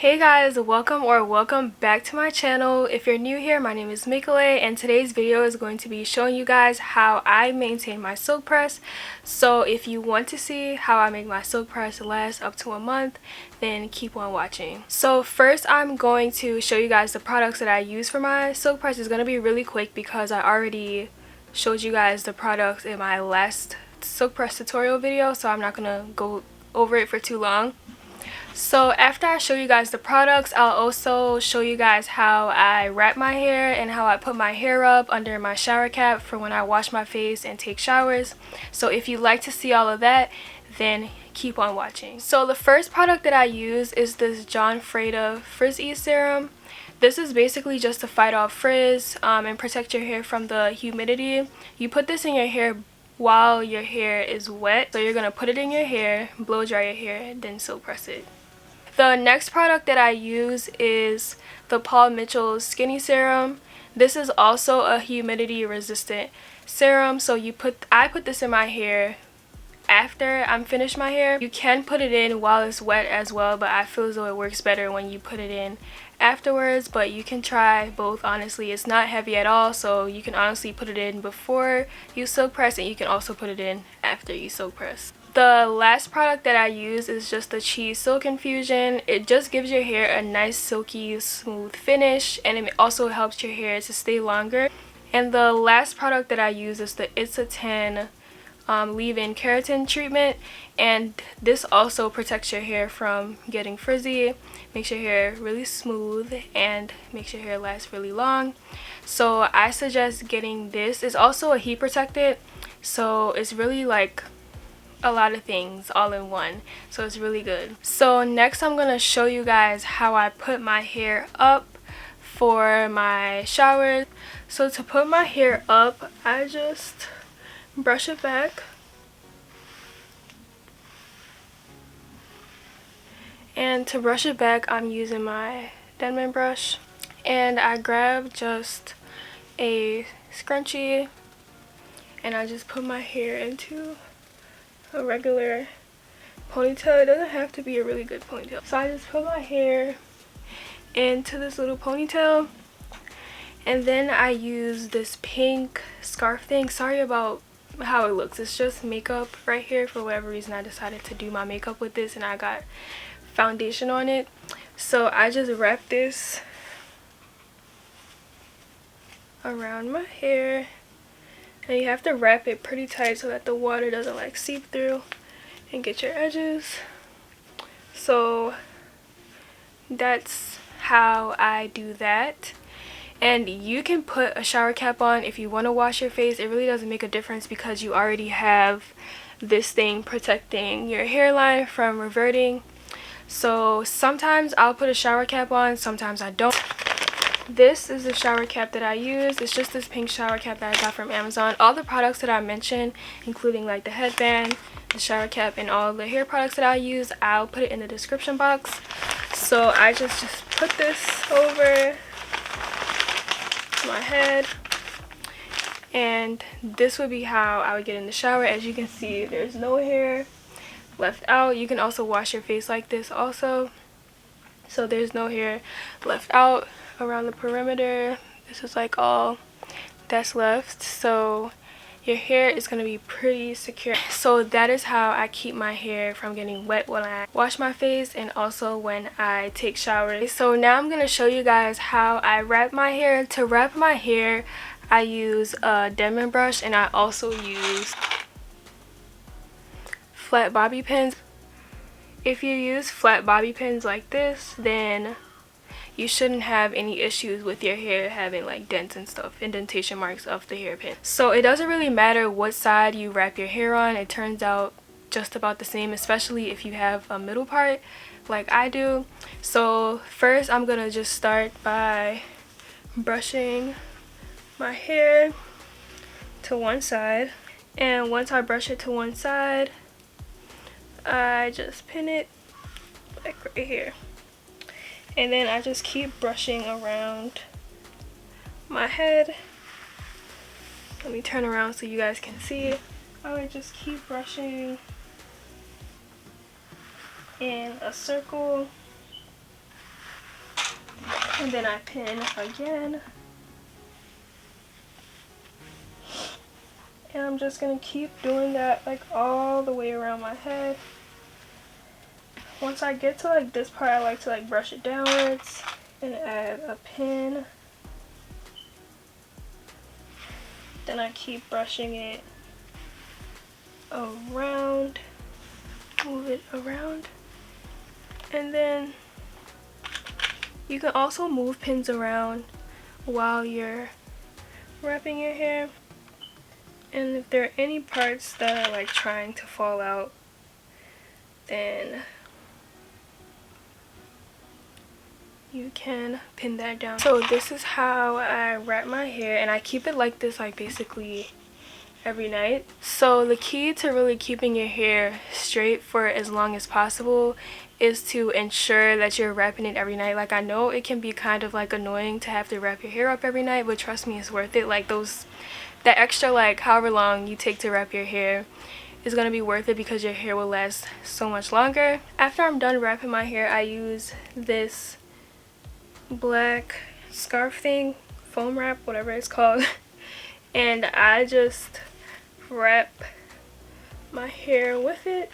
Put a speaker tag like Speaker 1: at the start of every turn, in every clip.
Speaker 1: Hey guys, welcome back to my channel. If you're new here, my name is Mikale, and today's video is going to be showing you guys how I maintain my silk press. So if you want to see how I make my silk press last up to a month, then keep on watching. So first I'm going to show you guys the products that I use for my silk press. It's going to be really quick because I already showed you guys the products in my last silk press tutorial video, so I'm not going to go over it for too long. So after I show you guys the products, I'll also show you guys how I wrap my hair and how I put my hair up under my shower cap for when I wash my face and take showers. So if you'd like to see all of that, then keep on watching. So the first product that I use is this John Frieda Frizz Ease Serum. This is basically just to fight off frizz and protect your hair from the humidity. You put this in your hair while your hair is wet. So you're going to put it in your hair, blow dry your hair, and then silk press it. The next product that I use is the Paul Mitchell's Skinny Serum. This is also a humidity resistant serum, so I put this in my hair after I'm finished my hair. You can put it in while it's wet as well, but I feel as though it works better when you put it in afterwards, but you can try both. Honestly, it's not heavy at all, so you can honestly put it in before you silk press, and you can also put it in after you silk press. The last product that I use is just the Cheese Silk Infusion. It just gives your hair a nice silky smooth finish, and it also helps your hair to stay longer. And the last product that I use is the It's a 10 leave-in keratin treatment, and this also protects your hair from getting frizzy, makes your hair really smooth, and makes your hair last really long. So I suggest getting this. It's also a heat protectant, so it's really like a lot of things all in one, so it's really good. So next I'm gonna show you guys how I put my hair up for my shower. So to put my hair up, I just brush it back, and to brush it back I'm using my Denman brush, and I grab just a scrunchie and I just put my hair into a regular ponytail. It doesn't have to be a really good ponytail. So I just put my hair into this little ponytail, and then I use this pink scarf thing. Sorry about how it looks. It's just makeup right here. For whatever reason I decided to do my makeup with this, and I got foundation on it. So I just wrap this around my hair, and you have to wrap it pretty tight so that the water doesn't like seep through and get your edges. So that's how I do that. And you can put a shower cap on if you want to wash your face. It really doesn't make a difference because you already have this thing protecting your hairline from reverting. So sometimes I'll put a shower cap on, sometimes I don't. This is the shower cap that I use. It's just this pink shower cap that I got from Amazon. All the products that I mentioned, including like the headband, the shower cap, and all the hair products that I use, I'll put it in the description box. So I just put this over my head, and this would be how I would get in the shower. As you can see, there's no hair left out. You can also wash your face like this also, so there's no hair left out around the perimeter. This is like all that's left, so your hair is going to be pretty secure. So that is how I keep my hair from getting wet when I wash my face and also when I take showers. So now I'm going to show you guys how I wrap my hair. To wrap my hair, I use a Denman brush, and I also use flat bobby pins. If you use flat bobby pins like this, then you shouldn't have any issues with your hair having like dents and stuff, indentation marks of the hairpin. So it doesn't really matter what side you wrap your hair on. It turns out just about the same, especially if you have a middle part like I do. So first I'm gonna just start by brushing my hair to one side, and once I brush it to one side, I just pin it like right here. And then I just keep brushing around my head. Let me turn around so you guys can see. I would just keep brushing in a circle And then I pin again. And I'm just going to keep doing that like all the way around my head. Once I get to like this part, I like to like brush it downwards and add a pin. Then I keep brushing it around, move it around. And then you can also move pins around while you're wrapping your hair. And if there are any parts that are like trying to fall out, then you can pin that down. So this is how I wrap my hair, and I keep it like this like basically every night. So the key to really keeping your hair straight for as long as possible is to ensure that you're wrapping it every night. Like, I know it can be kind of like annoying to have to wrap your hair up every night, but trust me, it's worth it. Like that extra like however long you take to wrap your hair is going to be worth it because your hair will last so much longer. After I'm done wrapping my hair, I use this black scarf thing, foam wrap, whatever it's called, and I just wrap my hair with it.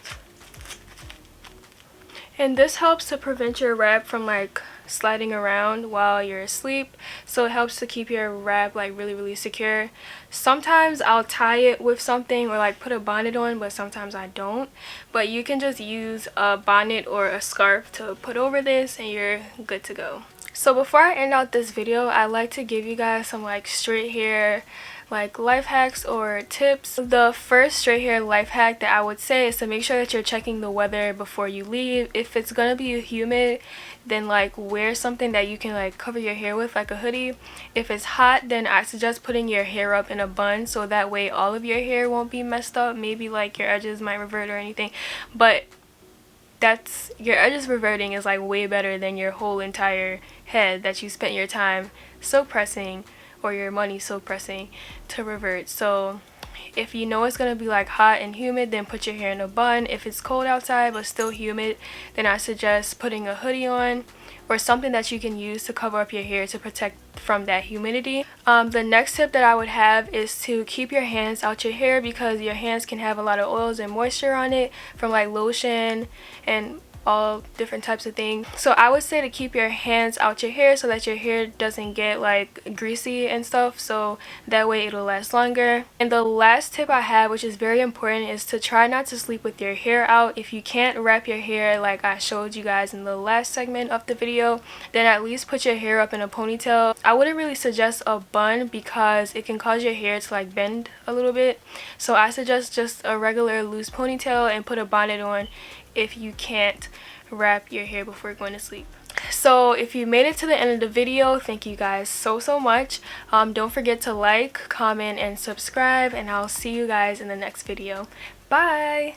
Speaker 1: And this helps to prevent your wrap from like sliding around while you're asleep, so it helps to keep your wrap like really secure. Sometimes I'll tie it with something or like put a bonnet on, but sometimes I don't. But you can just use a bonnet or a scarf to put over this and you're good to go. So before I end out this video, I like to give you guys some like straight hair like life hacks or tips. The first straight hair life hack that I would say is to make sure that you're checking the weather before you leave. If it's gonna be humid, then like wear something that you can like cover your hair with, like a hoodie. If it's hot, then I suggest putting your hair up in a bun, so that way all of your hair won't be messed up. Maybe like your edges might revert or anything, but that's, your edges reverting is like way better than your whole entire head that you spent your time silk pressing or your money silk pressing to revert. So if you know it's going to be like hot and humid, then put your hair in a bun. If it's cold outside but still humid, then I suggest putting a hoodie on or something that you can use to cover up your hair to protect from that humidity. The next tip that I would have is to keep your hands out your hair, because your hands can have a lot of oils and moisture on it from like lotion and all different types of things. So I would say to keep your hands out your hair so that your hair doesn't get like greasy and stuff, so that way it'll last longer. And the last tip I have, which is very important, is to try not to sleep with your hair out. If you can't wrap your hair like I showed you guys in the last segment of the video, then at least put your hair up in a ponytail. I wouldn't really suggest a bun because it can cause your hair to like bend a little bit, so I suggest just a regular loose ponytail and put a bonnet on if you can't wrap your hair before going to sleep. So if you made it to the end of the video, thank you guys so much. Don't forget to like, comment, and subscribe, and I'll see you guys in the next video. Bye!